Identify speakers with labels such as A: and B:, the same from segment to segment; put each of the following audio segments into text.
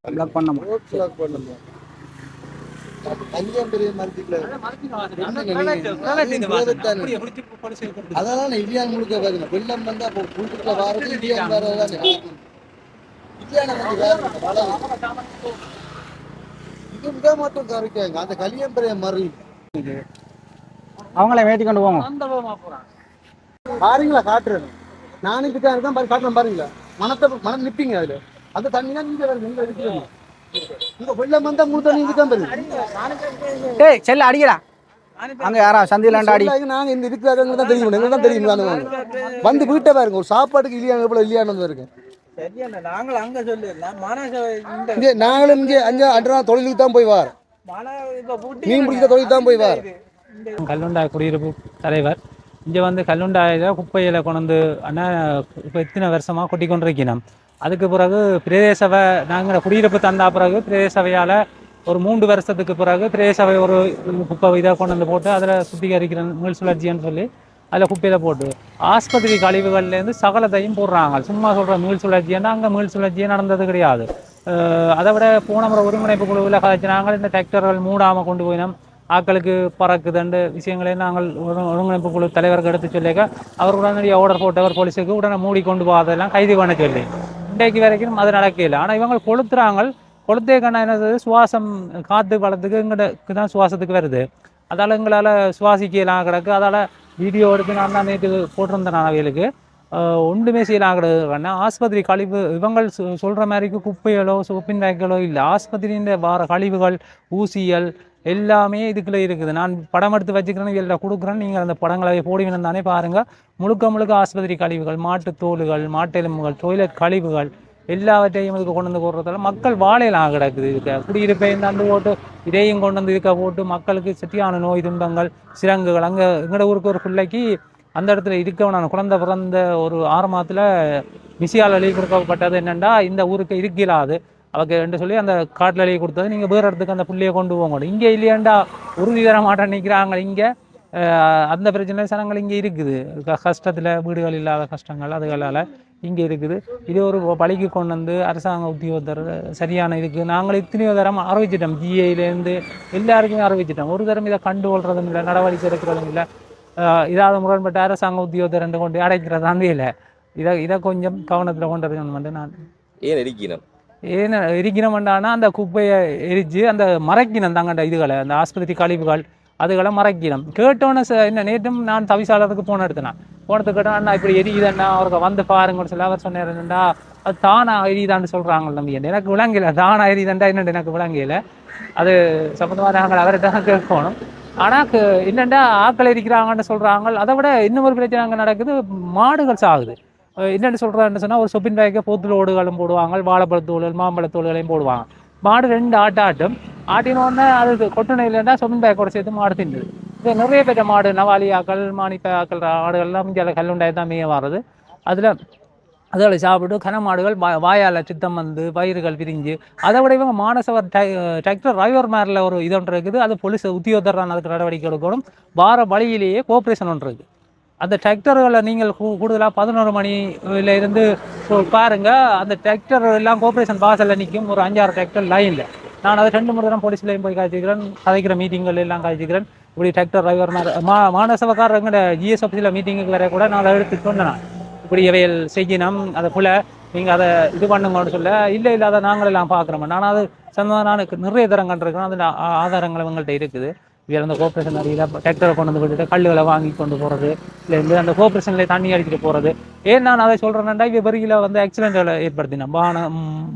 A: Black பண்ணமா
B: road பண்ணுமா அஞ்சம் பெரிய மரத்துக்குள்ள அதான் இடியான் முழுக்க பாருங்க வெள்ளம் வந்து அப்போ முழுக்க வாரது இடியான் வேறதான் இடியான வந்து வேற இது விட மாட்டோம் கரைக்காங்க அந்த கலியம் பெரிய மறு
A: அவங்கள வேட்டி கொண்டு போங்க
B: பாருங்களா காட்டுறேன் நானும் கிட்ட தான் பாரு காட்டுறேன் பாருங்களா மனம் நிப்பீங்க அதுல அந்த தண்ணி தான் நீங்க நீங்க எடுக்கிறீங்க இங்க வெள்ளம் வந்தா முழு தண்ணி இதுதான் பாருங்க
A: டேய் செல்ல அடிக்கடா அங்க யாரா சந்தியிலாண்டா அடி
B: நாங்க இந்த இருக்கிறவங்க தான் தெரியும் எங்களுக்கு தான் தெரியும் வந்து வீட்டை பாருங்க ஒரு சாப்பாட்டுக்கு இல்லையா எவ்வளவு இல்லையானது இருக்கு நாங்களும் இங்கே அஞ்சு அன்றா தொழிலுக்கு தான் போய் வார் மீன் பிடிக்கிற தொழிலுக்கு தான் போய் வார்
C: கல்லுண்டாய் குடியிருப்பு தலைவர் இங்கே வந்து கல்லுண்டாயில் குப்பையில் கொண்டு ஆனால் இப்போ இத்தனை வருஷமாக கொட்டி கொண்டிருக்கணும். அதுக்கு பிறகு பிரதேசவை நாங்கள் குடியிருப்பு தந்தா பிறகு பிரதேசவையால் ஒரு 3 வருஷத்துக்கு பிறகு பிரதேசவை ஒரு குப்பை இதை கொண்டு வந்து போட்டு அதில் சுத்திகரிக்கிற மீள் சுழற்சின்னு சொல்லி அதில் குப்பையில் போட்டு ஆஸ்பத்திரி கழிவுகள்லேருந்து சகலத்தையும் போடுறாங்க. சும்மா சொல்கிற மீள் சுழற்சின்னா அங்கே மீள் சுழற்சியே நடந்தது கிடையாது. அதை விட போன முறை ஒருங்கிணைப்பு குழுவில் கதைச்சினாங்க இந்த டிராக்டர்கள் மூடாமல் கொண்டு போயினோம் ஆக்களுக்கு பறக்குதுண்டு விஷயங்களே நாங்கள் ஒருங்கிணைப்பு குழு தலைவருக்கு எடுத்து சொல்லிக்க அவர் உடனடியாக ஆர்டர் போட்டவர் போலீஸுக்கு உடனே மூடி கொண்டு போகாதெல்லாம் கைது பண்ண சொல்லி இன்றைக்கு வரைக்கும் அது நடக்கல. ஆனால் இவங்க கொளுத்துறாங்க. கொளுத்தே கண்ணா என்னது சுவாசம் காற்று வளத்துக்கு எங்களுக்கு தான் சுவாசத்துக்கு வருது. அதால் எங்களால் சுவாசிக்கலாம் கிடக்கு. அதால் வீடியோ எடுத்து நான் தான் நேற்று போட்டிருந்தேன் நான் அவைகளுக்கு ஒன்றுமே செய்யலாம் கிடக்கு. ஆஸ்பத்திரி கழிவு இவங்க சொல்கிற மாதிரிக்கு குப்பைகளோ சோப்பின் பேக்களோ இல்லை. ஆஸ்பத்திரியின் வார கழிவுகள் ஊசியல் எல்லாமே இதுக்குள்ளே இருக்குது. நான் படம் எடுத்து வச்சுக்கிறேன்னு இதில் கொடுக்குறேன். நீங்கள் அந்த படங்களை போடுவீங்கன்னு தானே பாருங்கள். முழுக்க ஆஸ்பத்திரி கழிவுகள் மாட்டு தோலுகள் மாட்டெலும்புகள் டொய்லெட் கழிவுகள் எல்லாவற்றையும் இதுக்கு கொண்டு வந்து போடுறதால மக்கள் வாழையெல்லாம் கிடக்குது. இருக்க குடியிருப்பை அந்த போட்டு இதையும் கொண்டு வந்து இருக்க போட்டு மக்களுக்கு சட்டியான நோய் துன்பங்கள் சிரங்குகள் அங்கே எங்களோட ஊருக்கு ஒரு பிள்ளைக்கு அந்த இடத்துல இருக்கவனான குழந்தை பிறந்த ஒரு 6 மாதத்தில் மிசியால் எழுதி கொடுக்கப்பட்டது என்னென்னா இந்த ஊருக்கு இருக்கலாது அவக்கு என்று சொல்லி அந்த காட்டில் எழுதி கொடுத்தது நீங்கள் வேறு இடத்துக்கு அந்த பிள்ளையை கொண்டு போங்க. இங்கே இல்லையாண்டா உறுதி தர மாட்டேன் நிற்கிறாங்க. இங்கே அந்த பிரச்சனை சனங்கள் இங்கே இருக்குது. கஷ்டத்தில் வீடுகள் இல்லாத கஷ்டங்கள் அதுகளால் இங்கே இருக்குது. இது ஒரு பழிக்கு கொண்டு வந்து அரசாங்க உத்தியோகத்தர் சரியான இதுக்கு நாங்கள் இத்தனையோ தரம் அறிவிச்சிட்டோம். ஜிஏலேருந்து எல்லாருக்குமே அறிவிச்சிட்டோம். ஒரு தரம் இதை கண்டுகொள்றதும் இல்லை நடவடிக்கை எடுக்கிறதும் இல்லை. இதாவது முரண்பட்ட அரசாங்க உத்தியோகத்தை 2 கொண்டு அடைக்கிறதாண்டே இல்லை. இதை கொஞ்சம் கவனத்தில் கொண்டு வரணும். நான் ஏன் எரிக்கணும்னா அந்த குப்பையை எரித்து அந்த மறைக்கணும் தாங்கண்ட இதுகளை அந்த ஆஸ்பத்திரி கழிவுகள் அதுகளை மறைக்கணும். கேட்டோன்னு என்ன நேற்றும் நான் தவிசாளருக்கு போன எடுத்தேன். போனதுக்கு கேட்டோம் அண்ணா இப்படி எரியுதுன்னா அவருக்கு வந்து பாருங்கன்னு சொல்லி அவர் சொன்னார்டா அது தானா எரியுதான்னு சொல்கிறாங்க தம்பி. எனக்கு விளங்கலை தானா எரியுதாண்டா என்னென்னு எனக்கு விளங்கலை. அது சம்மந்தமாக நாங்கள் அவர்கிட்ட தான் கேட்கணும். ஆனால் என்னென்னா ஆக்கள் எரிக்கிறாங்கன்னு சொல்கிறாங்க. அதை விட இன்னொரு பிரச்சனை அங்கே நடக்குது. மாடுகள் சாகுது. என்னென்னு சொல்கிறான்னு சொன்னால் ஒரு சொப்பின் பேக்கை போத்துல ஓடுகளும் போடுவாங்க வாழைப்பழத்தோடுகள் மாம்பழத்தோடுகளையும் போடுவாங்க. மாடு 2 ஆட்டும் ஆட்டினோடனே அது கொட்டுனை இல்லைன்னா சொப்பின் பேக்கோட சேர்த்து மாடு தின்னுது. இது நிறைய பேர் மாடு நவாலியாக்கள் மானிப்பாக்கள் ஆடுகள்லாம் இங்கே கல்லுண்டாய் தான் மேய வர்றது. அதில் சாப்பிட்டு கனமாடுகள் வாயால் சித்தம் வந்து வயிறுகள் பிரிஞ்சு அதை விட இவங்க மானசவர் டிராக்டர் டிரைவர் மேரில் ஒரு இது ஒன்று இருக்குது. அது போலீஸ் உத்தியோகத்தர் தான் அதுக்கு நடவடிக்கை எடுக்கணும். வார வழியிலேயே கோஆப்ரேஷன் ஒன்று இருக்குது. அந்த டிராக்டர்களை நீங்கள் கூடுதலாக 11 மணியில் இருந்து பாருங்கள். அந்த டிராக்டர் எல்லாம் கோஆப்ரேஷன் வாசலில் நிற்கும். ஒரு 5-6 டிராக்டர் லைனில் நான் அதை 2 முறை தான் போலீஸ்லையும் போய் காய்ச்சிக்கிறேன். கதைக்கிற மீட்டிங்கள் எல்லாம் காய்ச்சிக்கிறேன். இப்படி டிராக்டர் டிரைவர் மானசவக்காரங்க ஜிஎஸ் ஆஃபீஸில் மீட்டிங்குக்கு வர கூட நான் அதை எடுத்து சொன்னேன். இப்படி இவைகள் செய்யணும் அதை போல் நீங்கள் அதை இது பண்ணுங்கன்னு சொல்ல இல்லை அதை நாங்களெல்லாம் பார்க்குறோம். நான் அது சொன்னதான் நிறைய தரம் கண்டிருக்கிறேன். அதில் ஆதாரங்கள் அவங்கள்ட்ட இருக்குது. இதில் அந்த கோஆப்ரேஷன் அடியில் டிராக்டரை கொண்டு வந்து விட்டுட்டு கல்லுகளை வாங்கி கொண்டு போகிறது இல்லை அந்த கோஆப்ரேஷனில் தண்ணி அடிச்சுட்டு போகிறது. ஏன் நான் அதை சொல்கிறேன்னா இங்கே பெருகில் வந்து ஆக்சிடென்ட்களை ஏற்படுத்தினோம்.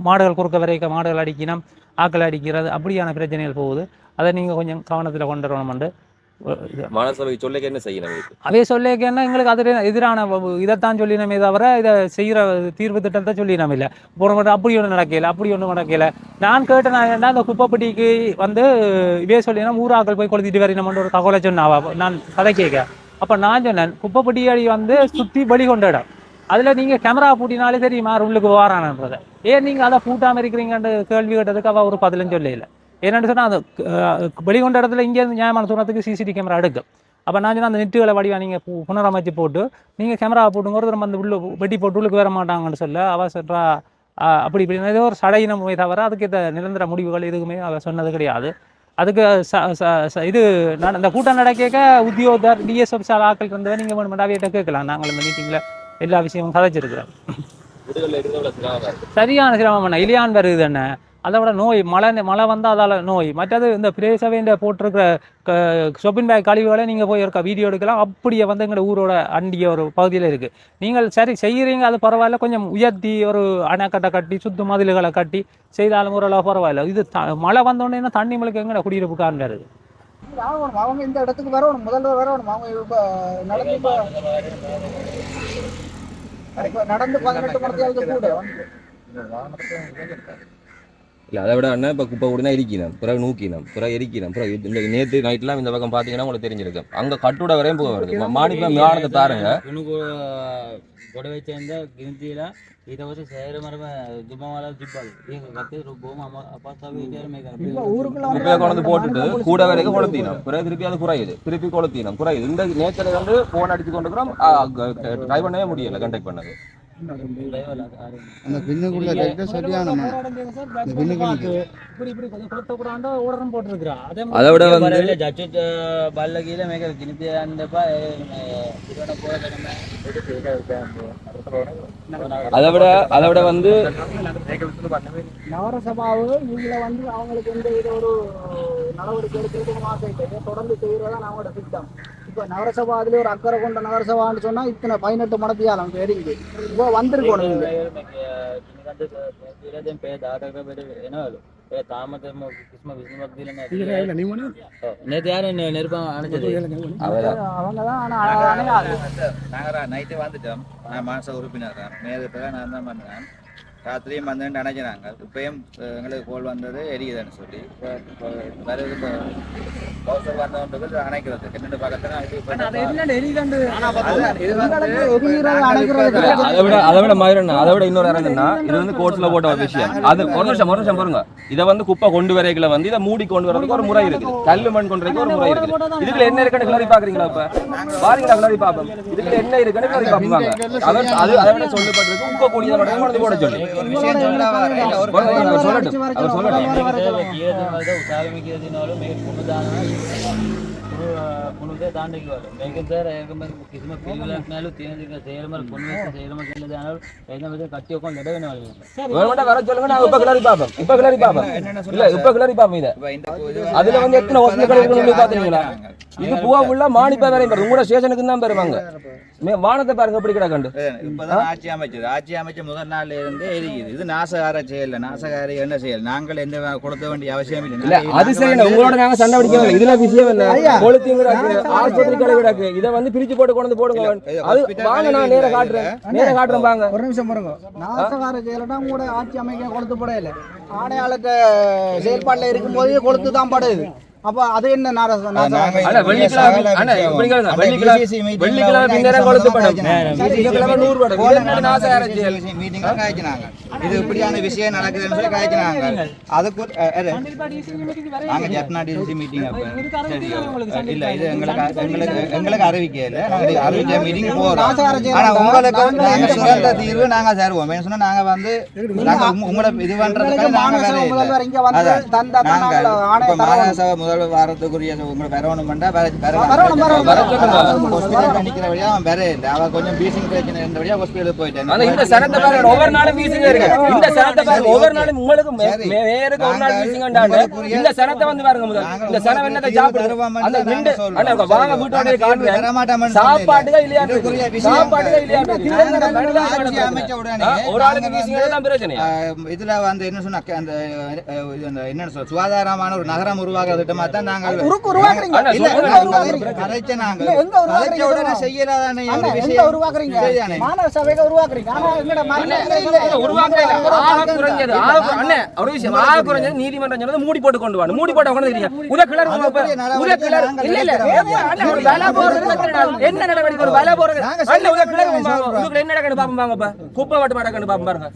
C: மாடுகள் குறுக்க வரைக்கும் மாடுகள் அடிக்கணும் ஆக்களை அடிக்கிறது அப்படியான பிரச்சனைகள் போகுது. அதை நீங்கள் கொஞ்சம் கவனத்தில் கொண்டு வரணும்ண்டு
D: மாநசபை சொல்லிக்க என்ன செய்யணும்?
C: அதே சொல்லிக்கன்னா எங்களுக்கு அது எதிரான இதைத்தான் சொல்லினமே தவிர இதை செய்கிற தீர்வு திட்டத்தை சொல்லினோம் இல்லை. போன மட்டும் அப்படி ஒன்றும் நடக்கல அப்படி ஒன்றும் நடக்கல. நான் கேட்டேன் என்ன அந்த குப்பைப்பட்டிக்கு வந்து இதே சொல்லினா ஊராக்கள் போய் கொளுத்திட்டு வரணும்னு ஒரு தகவலை சொன்னாவா நான் கதை கேட்க. அப்போ நான் சொன்னேன் குப்பைப்பட்டி அடி வந்து சுற்றி பலி கொண்ட இடம். அதில் நீங்கள் கேமரா பூட்டினாலே தெரியுமா உள்ளுக்கு வாரானன்றதை. ஏன் நீங்கள் அதை பூட்டாமல் இருக்கிறீங்கன்னு கேள்வி கேட்டதுக்கு அவள் ஒரு பதிலும் சொல்லல. என்னென்னு சொன்னால் அந்த வெளிக்கொண்ட இடத்துல இங்கேருந்து நியாயமான தூரத்துக்கு சிசிடிவி கேமரா எடுக்கும். அப்போ நான் சொன்னால் அந்த நெட்டுகளை வடிவா நீங்கள் புனரமைச்சு போட்டு நீங்கள் கேமரா போட்டுங்க ஒருத்தர் வந்து உள்ள வெட்டி போட்டு உள்ளுக்கு வர மாட்டாங்கன்னு சொல்ல அவள் சொல்கிறா அப்படி இப்படி ஏதோ ஒரு சடையினமே தவிர அதுக்கு இந்த நிரந்தர முடிவுகள் எதுவுமே அவர் சொன்னது கிடையாது. அதுக்கு இது நான் இந்த கூட்டம் நடக்க உத்தியோகர் டிஎஸ்எஃப் சார் ஆக்கள் இருந்ததை நீங்கள் வேணுமெண்டாவியிட்ட கேட்கலாம். நாங்கள் இந்த மீட்டிங்கில் எல்லா விஷயமும் கதைச்சிருக்கிறோம். சரியான சிரமம் என்ன இலியான் வருது என்ன, அதை விட நோய் மழை வந்தால் அதால் நோய். மற்றது இந்த பிரேசவேண்ட போட்டிருக்கிற ஷொப்பிங் பேக் கழிவுகளை நீங்கள் போய் இருக்க வீடியோ எடுக்கலாம். அப்படியே வந்து எங்களோட ஊரோட அண்டிய ஒரு பகுதியில் இருக்குது. நீங்கள் சரி செய்கிறீங்க, அது பரவாயில்ல. கொஞ்சம் உயர்த்தி ஒரு அணைக்கட்டை கட்டி சுத்து மதில்களை கட்டி செய்தாலும் ஓரளவு பரவாயில்ல. இது மழை வந்தோடனே தண்ணி மலைக்கு எங்கட குடியிருப்பு காரணம் வருது.
A: அவங்க இந்த இடத்துக்கு வரணும், முதல்ல வரணும். அவங்க நடந்து 18 மணிக்கு கூட
D: இல்லை அதை விட அண்ணா இப்போ குப்பை கூடனா எரிக்கணும், பிறகு நூக்கினோம், பிறகு எரிக்கணும், பிறகு இந்த நேற்று நைட்லாம் இந்த பக்கம் பார்த்தீங்கன்னா உங்களுக்கு தெரிஞ்சிருக்கும். அங்கே கட்டுட வரையும் போக வருது. மாணிப்பம் யானத்தை பாருங்க
E: ගොඩ වෙච්ච ඉඳ ගිනිතිලා ඊට පස්සේ සෑහෙර මරම දුමවල තිබ්බල් ඒක ගත්තේ බොහොම අපස්සාවේ හිටියර මේක
A: ஊருக்குள்ள
D: குப்பையை கொண்டு போட்டுட்டு கூட வரைக்கும் கொளுத்தினோம், பிறகு திருப்பி அது குறையுது, திருப்பி கொளுத்தினோம், குறையுது. இந்த நேச்சரை வந்து போன் அடிச்சு கொண்டுக்கிறோம், ட்ரை பண்ணவே முடியல கண்டக்ட் பண்ணது.
B: அந்த பின்னுக்குள்ள சரியான
D: அதை விட வந்து
E: ජච්චුත් බල්ල කියලා මේක ගිනිතිය යන්න එපා ඉරණ
D: அதை விட வந்து
A: நகரசபாவு இவங்களை வந்து அவங்களுக்கு எந்த இது ஒரு நடவடிக்கை எடுக்கிறதுக்கு தொடர்ந்து செய்யறதான் அவங்களோட திட்டம். இப்போ நகரசபா அதுல ஒரு அக்கறை கொண்ட நகரசபான்னு சொன்னா இத்தனை 18 மடத்தியாலம் தெரியுது. இப்போ வந்திருக்கணும்
E: පේ දාටක බෙට එනවලු ඒ තාමත කිසිම විසඳුමක් දීලා නැහැ. நேத்து யாரு நெருப்பம் அணைச்சது?
A: அவங்கதான். ஆனா
F: நாங்கள் நைட்டு வந்துட்டோம். நான் மாச உறுப்பினர் தான். நேரத்தில் நான் தான் பண்ணேன். ராத்திரியும் வந்து நினைக்கிறாங்க. இப்பயும் எங்களுக்கு கோல் வந்தது எரியுதுன்னு சொல்லி வருது. கௌசல் வந்தவங்களுக்கு அணைக்கிறதுக்கு என்னென்ன பக்கத்தில்
D: அதை விட மயிரண்ணா, அதை விட இன்னொரு இறங்குன்னா இது வந்து கோர்ட்ஸ்ல போட்ட ஒரு விஷயம். அது ஒரு நிமிஷம் பாருங்க. இதை வந்து குப்பை கொண்டு வரைகளை வந்து இதை மூடி கொண்டு வரதுக்கு ஒரு முறை இருக்குது, கல்லு மண் கொண்டு வரதுக்கு ஒரு முறை இருக்குது. இதுக்குள்ள என்ன இருக்குன்னு கிளறி பாக்குறீங்களா? இப்ப பாருங்களா, கிளறி பார்ப்போம். இதுக்குள்ள என்ன இருக்குன்னு கிளறி பார்ப்பாங்க. அது அதை விட சொல்லப்பட்டிருக்கு குப்பை கூடியதை மட்டும் கொண்டு போட சொல்லி
E: පුනුදේ දාන්න කිව්වලු. මේකෙන් සර් ඒකම කිසිම පිළිවෙලක් නැලු තියෙන දේ සේරම කොන්වෙස් සේරම කියලා දානවලු. එන්න මෙතන කට්ටිය ඔක්කොම ලැබ වෙනවලු.
D: கவர்மெண்ட் வர சொல்லுங்க, நான் இப்ப கிளறி பாப்போம். இல்ல இப்ப கிளறி பாப்போம். இத அதுல வந்து எத்தனை ஹாஸ்பிடல் இருக்குன்னு பாத்தீங்களா? இது பூவா உள்ள மாணிப்பா வரையும் பாருங்க. உங்களோட ஸ்டேஷனுக்கு தான் வருவாங்க. வானத்தை பாருங்க எப்படி கிடக்கண்டு.
F: இப்பதான் ஆட்சி அமைச்ச முதல் நாள்ல இருந்து எரியுது. இது நாசகார செயல். நாசகாரி என்ன செயல்? நாங்கள் எந்த கொடுக்க வேண்டிய அவசியம் இல்லை.
D: அது சரி, உங்களோட நாங்க சண்டை பிடிக்கணும். இதுல விஷயம் என்ன? கொளுத்திங்க ஆஸ்பத்திரி கடை கிடக்கு. இதை வந்து பிரிச்சு போட்டு கொண்டு போடுங்க. அது வாங்க, நான் நேர காட்டுறேன் வாங்க.
A: ஒரு நிமிஷம் பாருங்க. நாசகார செயலா கூட ஆட்சி அமைக்க கொளுத்து படையில ஆணையாளர்கிட்ட செயல்பாட்டில் இருக்கும்போது கொளுத்து தான் படுது. அப்ப அது என்ன
F: இது இப்படியான விஷயம் நடக்குதுன்னு சொல்லி காய்ச்சினாங்க. அதுக்கு நாங்க ஜப்னா டிசி மீட்டிங் இல்ல, இது எங்களுக்கு அறிவிக்கல. நாங்க அறிவிச்ச மீட்டிங் போறோம். ஆனா உங்களுக்கு நாங்க சுரண்ட தீர்வு நாங்க தருவோம். சொன்னா நாங்க வந்து உங்களை இது பண்றதுக்கு மாநகரசபை முதல்வர் வாரத்துக்குரிய உங்களை வரணும் நிக்கிற வழியா அவன் வேற இல்லை. அவ கொஞ்சம் பீசிங் பிரச்சனை இருந்த வழியா ஹாஸ்பிட்டலுக்கு போயிட்டேன்.
D: இந்த சனத்தை பாருங்க, ஒவ்வொரு நாளும் பீசிங் இருக்கு. இந்த சனத்தை பாருங்க, ஒவ்வொரு நாளும் உங்களுக்கு வேருக்கு ஒரு நாள் பீசிங் உண்டாங்க. இந்த சனத்தை வந்து பாருங்க, முதல் இந்த சனம் என்னத்தை சாப்பிடுறோம். அந்த நின்று அண்ணா வாங்க வீட்டோட காட்டுறேன். சாப்பாட்டுக்கா இல்லையா? சாப்பாட்டுக்கா இல்லையா?
F: அமைச்ச உடனே
D: ஒரு ஆளுக்கு பீசிங் தான் பிரச்சனை.
F: இதுல வந்து என்ன சொன்னா, அந்த என்ன சொல்ற சுகாதாரமான ஒரு நகரம் உருவாக்குற திட்டமா தான் நாங்கள் நீதிமன்றம் மூடி போட்டு கொண்டு வாங்க. மூடி போட்டு என்ன நடவடிக்கை குப்பை வட்டு மாட்டா பாருங்க.